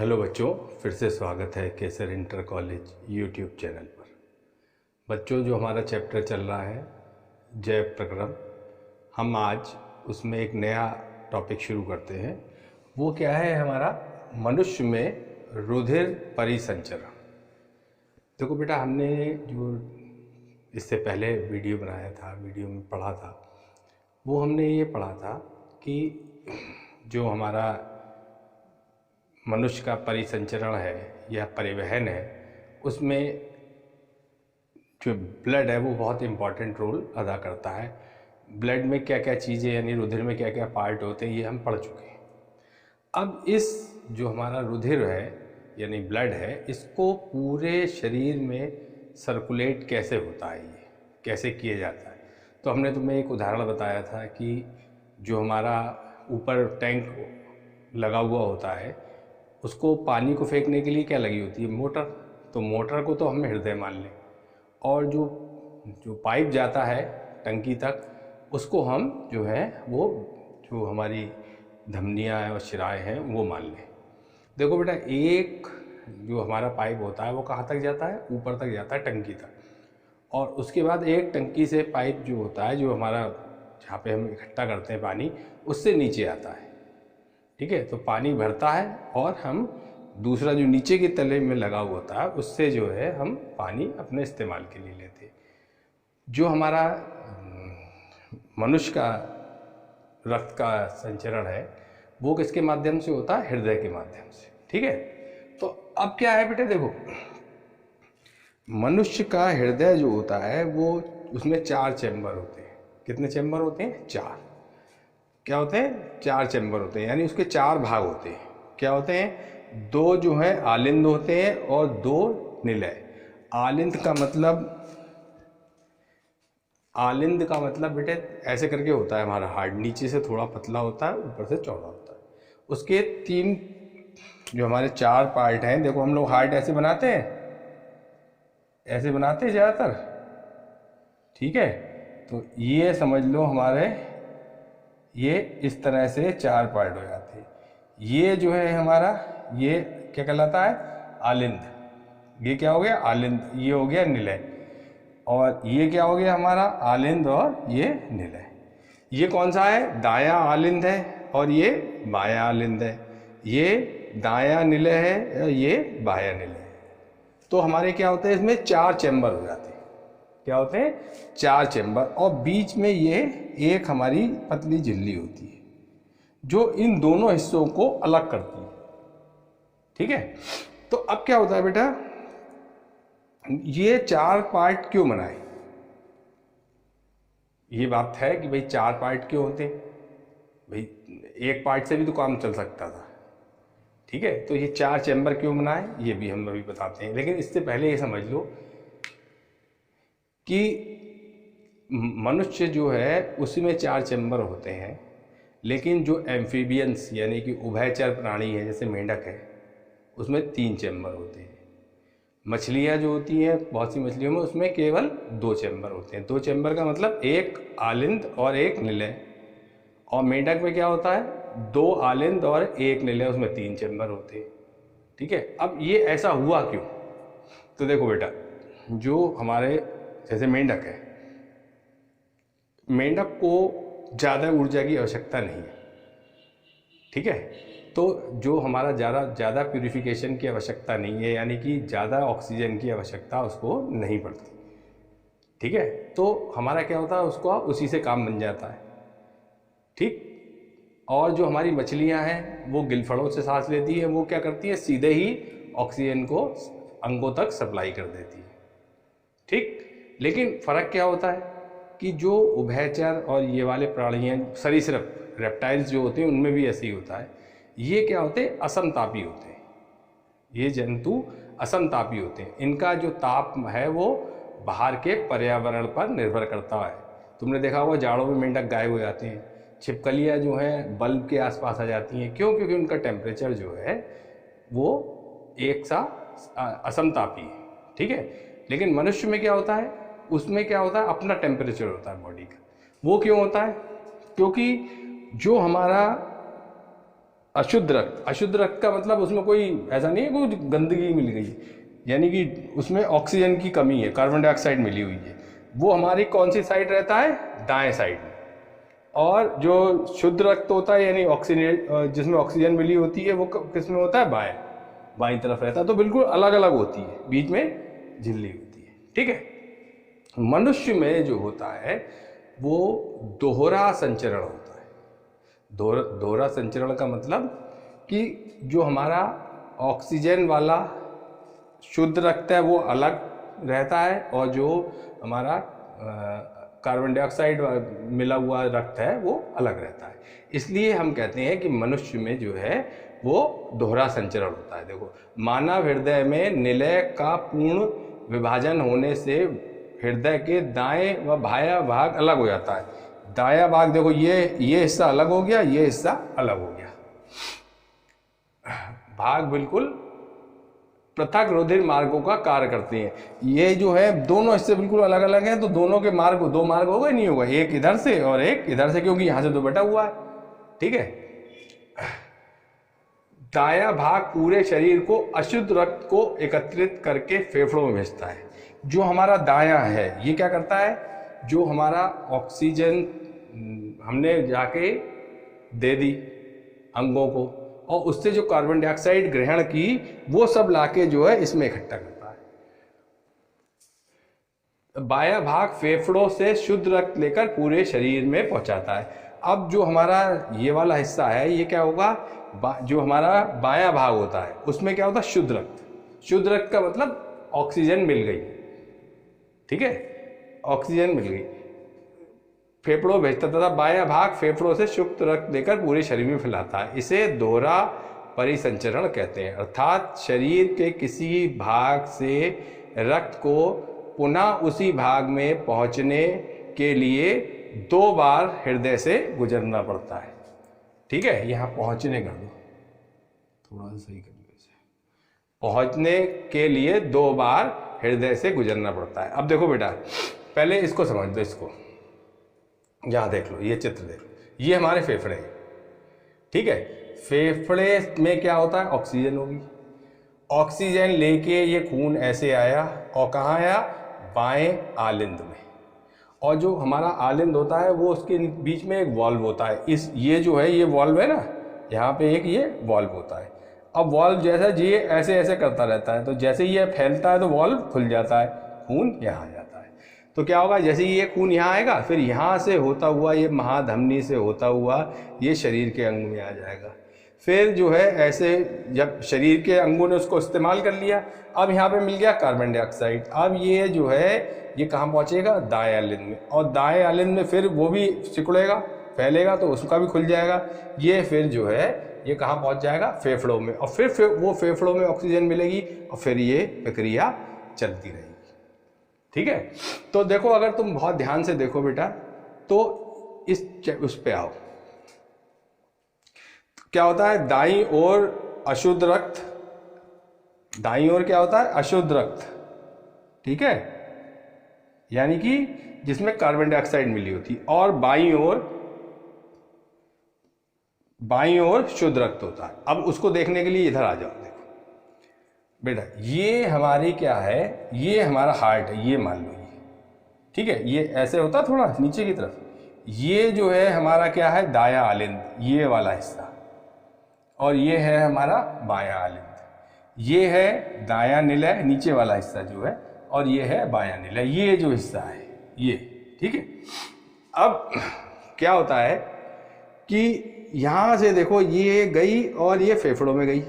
Hello बच्चों, फिर से स्वागत है केसर इंटर कॉलेज यूट्यूब चैनल पर। बच्चों, जो हमारा चैप्टर चल रहा है जैव प्रक्रम, हम आज उसमें एक नया टॉपिक शुरू करते हैं। वो क्या है हमारा? मनुष्य में रुधिर परिसंचरण। देखो बेटा, हमने जो इससे पहले वीडियो बनाया था, वीडियो में पढ़ा था, वो हमने ये पढ़ा था कि जो हमारा मनुष्य का परिसंचरण है या परिवहन है, उसमें जो ब्लड है वो बहुत इम्पॉर्टेंट रोल अदा करता है। ब्लड में क्या क्या चीज़ें यानी रुधिर में क्या क्या पार्ट होते हैं, ये हम पढ़ चुके हैं। अब इस जो हमारा रुधिर है यानी ब्लड है, इसको पूरे शरीर में सर्कुलेट कैसे होता है, ये कैसे किया जाता है। तो हमने तुम्हें एक उदाहरण बताया था कि जो हमारा ऊपर टैंक लगा हुआ होता है, उसको पानी को फेंकने के लिए क्या लगी होती है? मोटर। तो मोटर को तो हम हृदय मान लें, और जो पाइप जाता है टंकी तक, उसको हम जो है वो जो हमारी धमनियाँ और शिराएँ हैं वो मान लें। देखो बेटा, एक जो हमारा पाइप होता है वो कहाँ तक जाता है? ऊपर तक जाता है, टंकी तक। और उसके बाद एक टंकी से पाइप जो होता है, जो हमारा जहाँ पे हम इकट्ठा करते हैं पानी, उससे नीचे आता है। ठीक है, तो पानी भरता है और हम दूसरा जो नीचे के तले में लगा हुआ होता है, उससे जो है हम पानी अपने इस्तेमाल के लिए लेते हैं। जो हमारा मनुष्य का रक्त का संचरण है वो किसके माध्यम से होता है? हृदय के माध्यम से। ठीक है, तो अब क्या है बेटे, देखो, मनुष्य का हृदय जो होता है वो, उसमें 4 चैम्बर होते हैं। कितने चैम्बर होते हैं? 4। क्या होते हैं? 4 चैम्बर होते हैं, यानी उसके 4 भाग होते हैं। क्या होते हैं? 2 जो है आलिंद होते हैं और 2 निलय। आलिंद का मतलब बेटे ऐसे करके होता है हमारा हार्ट, नीचे से थोड़ा पतला होता है, ऊपर से चौड़ा होता है। उसके 3 जो हमारे 4 पार्ट हैं, देखो हम लोग हार्ट ऐसे बनाते हैं, ऐसे बनाते हैं ज़्यादातर। ठीक है, तो ये समझ लो हमारे, ये इस तरह से 4 पार्ट हो जाते हैं। ये जो है हमारा, ये क्या कहलाता है? आलिंद। ये क्या हो गया? आलिंद। ये हो गया निलय। और ये क्या हो गया हमारा? आलिंद और ये निलय। ये कौन सा है? दायां आलिंद है और ये बायां आलिंद है। ये दायां निलय है और ये बायां निलय है। तो हमारे क्या होते हैं? इसमें 4 चैम्बर हो जाते हैं। क्या होते हैं? 4 चैम्बर। और बीच में ये एक हमारी पतली झिल्ली होती है जो इन दोनों हिस्सों को अलग करती है। ठीक है, तो अब क्या होता है बेटा, ये 4 पार्ट क्यों बनाए? ये बात है कि भाई 4 पार्ट क्यों होते हैं? भाई एक पार्ट से भी तो काम चल सकता था। ठीक है, तो ये 4 चैम्बर क्यों बनाए, ये भी हम अभी बताते हैं। लेकिन इससे पहले ये समझ लो कि मनुष्य जो है उसमें 4 चैम्बर होते हैं, लेकिन जो एम्फीबियंस यानी कि उभयचर प्राणी है, जैसे मेंढक है, उसमें 3 चैम्बर होते हैं। मछलियाँ जो होती हैं, बहुत सी मछलियों में, उसमें केवल 2 चैम्बर होते हैं। 2 चैम्बर का मतलब एक आलिंद और एक निलय। और मेंढक में क्या होता है? 2 आलिंद और 1 निलय, उसमें 3 चैम्बर होते हैं। ठीक है, अब ये ऐसा हुआ क्यों? तो देखो बेटा, जो हमारे जैसे मेंढक है, मेंढक को ज़्यादा ऊर्जा की आवश्यकता नहीं है। ठीक है, तो जो हमारा ज़्यादा प्यूरिफिकेशन की आवश्यकता नहीं है, यानी कि ज़्यादा ऑक्सीजन की आवश्यकता उसको नहीं पड़ती। ठीक है, तो हमारा क्या होता है, उसको उसी से काम बन जाता है। ठीक, और जो हमारी मछलियां हैं वो गिलफड़ों से सांस लेती है, वो क्या करती है? सीधे ही ऑक्सीजन को अंगों तक सप्लाई कर देती है। ठीक, लेकिन फ़र्क क्या होता है कि जो उभयचर और ये वाले प्राणी हैं, सरीसृप रेप्टाइल्स जो होते हैं, उनमें भी ऐसे ही होता है। ये क्या होते हैं? असमतापी होते हैं। ये जंतु असमतापी होते हैं। इनका जो ताप है वो बाहर के पर्यावरण पर निर्भर करता है। तुमने देखा होगा जाड़ों में मेंढक गायब हो जाते हैं, छिपकलियाँ जो हैं बल्ब के आसपास आ जाती हैं। क्यों? क्योंकि उनका टेम्परेचर जो है वो एक सा असमतापी है। ठीक है, लेकिन मनुष्य में क्या होता है? उसमें क्या होता है? अपना टेम्परेचर होता है बॉडी का। वो क्यों होता है? क्योंकि जो हमारा अशुद्ध रक्त, अशुद्ध रक्त का मतलब उसमें कोई ऐसा नहीं है कोई गंदगी मिल गई, यानी कि उसमें ऑक्सीजन की कमी है, कार्बन डाइऑक्साइड मिली हुई है, वो हमारी कौन सी साइड रहता है, दाएं साइड में। और जो शुद्ध रक्त होता है यानी ऑक्सीजन जिसमें ऑक्सीजन मिली होती है वो किस में होता है, बाएं तरफ रहता है। तो बिल्कुल अलग अलग होती है, बीच में झिल्ली होती है। ठीक है। मनुष्य में जो होता है वो दोहरा संचरण होता है। दोहरा संचरण का मतलब कि जो हमारा ऑक्सीजन वाला शुद्ध रक्त है वो अलग रहता है और जो हमारा कार्बन डाइऑक्साइड मिला हुआ रक्त है वो अलग रहता है। इसलिए हम कहते हैं कि मनुष्य में जो है वो दोहरा संचरण होता है। देखो, मानव हृदय में निलय का पूर्ण विभाजन होने से हृदय के दाएं व बायां भाग अलग हो जाता है। दायां भाग देखो ये हिस्सा अलग हो गया, ये हिस्सा अलग हो गया, भाग बिल्कुल पृथक रुधिर मार्गों का कार्य करते हैं। ये जो है दोनों हिस्से बिल्कुल अलग अलग हैं, तो दोनों के मार्ग, दो मार्ग होगा नहीं होगा, एक इधर से और एक इधर से, क्योंकि यहां से तो बटा हुआ है। ठीक है। दायां भाग पूरे शरीर को अशुद्ध रक्त को एकत्रित करके फेफड़ों में भेजता है। जो हमारा दायां है ये क्या करता है, जो हमारा ऑक्सीजन हमने जाके दे दी अंगों को और उससे जो कार्बन डाइऑक्साइड ग्रहण की वो सब लाके जो है इसमें इकट्ठा करता है। बायां भाग फेफड़ों से शुद्ध रक्त लेकर पूरे शरीर में पहुंचाता है। अब जो हमारा ये वाला हिस्सा है ये क्या होगा, जो हमारा बायां भाग होता है उसमें क्या होता है, शुद्ध रक्त। शुद्ध रक्त का मतलब ऑक्सीजन मिल गई। ठीक है, ऑक्सीजन मिल गई, फेफड़ों भेजता तथा बायां भाग फेफड़ों से शुद्ध रक्त लेकर पूरे शरीर में फैलाता है। इसे दोहरा परिसंचरण कहते हैं, अर्थात शरीर के किसी भाग से रक्त को पुनः उसी भाग में पहुंचने के लिए 2 बार हृदय से गुजरना पड़ता है। ठीक है, यहाँ पहुंचने कर दो, थोड़ा सा सही कर दो इसे, पहुंचने के लिए 2 बार हृदय से गुजरना पड़ता है। अब देखो बेटा, पहले इसको समझ दो, इसको यहाँ देख लो, ये चित्र देख लो, ये हमारे फेफड़े हैं। ठीक है, फेफड़े में क्या होता है, ऑक्सीजन होगी, ऑक्सीजन लेके ये खून ऐसे आया और कहाँ आया, बाएं आलिंद में। और जो हमारा आलिंद होता है वो उसके बीच में एक वॉल्व होता है, ये जो है ये वॉल्व है ना, यहाँ पे एक ये वॉल्व होता है। अब वॉल्व जैसा ये ऐसे ऐसे करता रहता है, तो जैसे ये फैलता है तो वॉल्व खुल जाता है, खून यहाँ आ जाता है। तो क्या होगा, जैसे ये खून यहाँ आएगा फिर यहाँ से होता हुआ ये महाधमनी से होता हुआ ये शरीर के अंग में आ जाएगा। फिर जो है ऐसे जब शरीर के अंगों ने उसको इस्तेमाल कर लिया, अब यहाँ पे मिल गया कार्बन डाइऑक्साइड, अब ये जो है ये कहाँ पहुँचेगा, दाएं आलिंद में, और दाएं आलिंद में फिर वो भी सिकुड़ेगा, फैलेगा तो उसका भी खुल जाएगा। ये फिर जो है ये कहाँ पहुँच जाएगा, फेफड़ों में, और फिर वो फेफड़ों में ऑक्सीजन मिलेगी और फिर ये प्रक्रिया चलती रहेगी। ठीक है, तो देखो अगर तुम बहुत ध्यान से देखो बेटा तो उस पे आओ, क्या होता है, दाईं ओर अशुद्ध रक्त, दाईं ओर क्या होता है, अशुद्ध रक्त। ठीक है, यानी कि जिसमें कार्बन डाइऑक्साइड मिली होती, और बाईं ओर शुद्ध रक्त होता है। अब उसको देखने के लिए इधर आ जाओ, देखो बेटा, ये हमारी क्या है, ये हमारा हार्ट है, ये मान लो ये। ठीक है, ये ऐसे होता है थोड़ा नीचे की तरफ, ये जो है हमारा क्या है, दायां आलिंद, ये वाला हिस्सा, और ये है हमारा बायां आलिंद, ये है दायां निलय नीचे वाला हिस्सा जो है, और ये है बायां निलय, ये जो हिस्सा है ये। ठीक है, अब क्या होता है कि यहाँ से देखो ये गई और ये फेफड़ों में गई,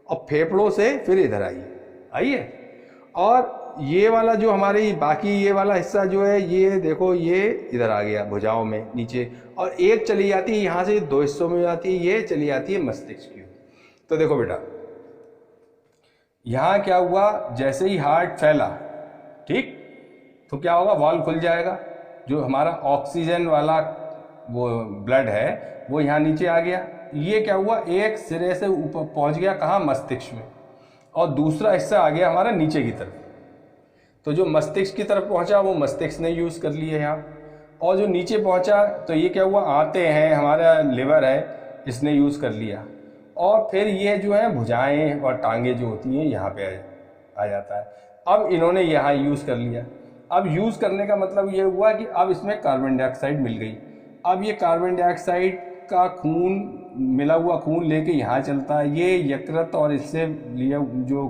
और फेफड़ों से फिर इधर आई है, और ये वाला जो हमारे बाकी ये वाला हिस्सा जो है ये देखो ये इधर आ गया भुजाओं में नीचे, और एक चली जाती है यहाँ से 2 हिस्सों में जाती है, ये चली जाती है मस्तिष्क की। तो देखो बेटा यहाँ क्या हुआ, जैसे ही हार्ट फैला, ठीक, तो क्या होगा, वाल्व खुल जाएगा, जो हमारा ऑक्सीजन वाला वो ब्लड है वो यहाँ नीचे आ गया, ये क्या हुआ, एक सिरे से ऊपर पहुँच गया, कहाँ, मस्तिष्क में, और दूसरा हिस्सा आ गया हमारा नीचे की तरफ। तो जो मस्तिष्क की तरफ पहुँचा वो मस्तिष्क ने यूज़ कर लिया यहाँ, और जो नीचे पहुँचा तो ये क्या हुआ, आते हैं हमारा लिवर है इसने यूज़ कर लिया, और फिर ये जो है भुजाएं और टांगे जो होती हैं यहाँ पे आ जाता है। अब इन्होंने यहाँ यूज़ कर लिया। अब यूज़ करने का मतलब ये हुआ कि अब इसमें कार्बन डाइऑक्साइड मिल गई। अब ये कार्बन डाइऑक्साइड का खून, मिला हुआ खून लेके यहाँ चलता है। ये यकृत और इससे लिया जो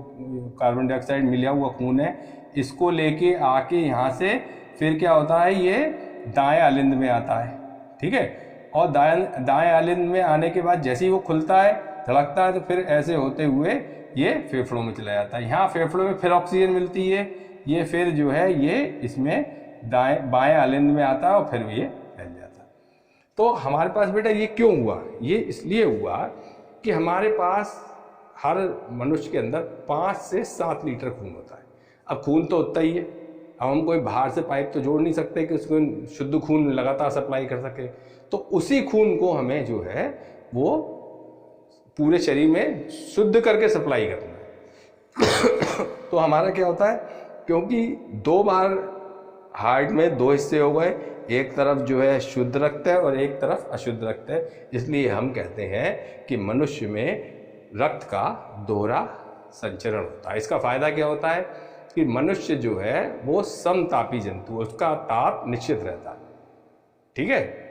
कार्बन डाइऑक्साइड मिला हुआ खून है, इसको लेके आके यहाँ से फिर क्या होता है, ये दाएं आलिंद में आता है। ठीक है, और दाएं आलिंद में आने के बाद जैसे ही वो खुलता है, धड़कता है, तो फिर ऐसे होते हुए ये फेफड़ों में चला जाता है। यहाँ फेफड़ों में फिर ऑक्सीजन मिलती है, ये फिर जो है ये इसमें बाएं आलिंद में आता है और फिर ये फैल जाता है। तो हमारे पास बेटा ये क्यों हुआ? ये इसलिए हुआ कि हमारे पास हर मनुष्य के अंदर 5 से 7 लीटर खून होता है। अब खून तो उतना ही है, अब हम कोई बाहर से पाइप तो जोड़ नहीं सकते कि उसको शुद्ध खून लगातार सप्लाई कर सके। तो उसी खून को हमें जो है वो पूरे शरीर में शुद्ध करके सप्लाई करना है। तो हमारा क्या होता है, क्योंकि 2 बार हार्ट में 2 हिस्से हो गए, एक तरफ जो है शुद्ध रक्त है और एक तरफ अशुद्ध रक्त है, इसलिए हम कहते हैं कि मनुष्य में रक्त का दोहरा संचरण होता है। इसका फायदा क्या होता है कि मनुष्य जो है वो समतापी जंतु, उसका ताप निश्चित रहता है। ठीक है।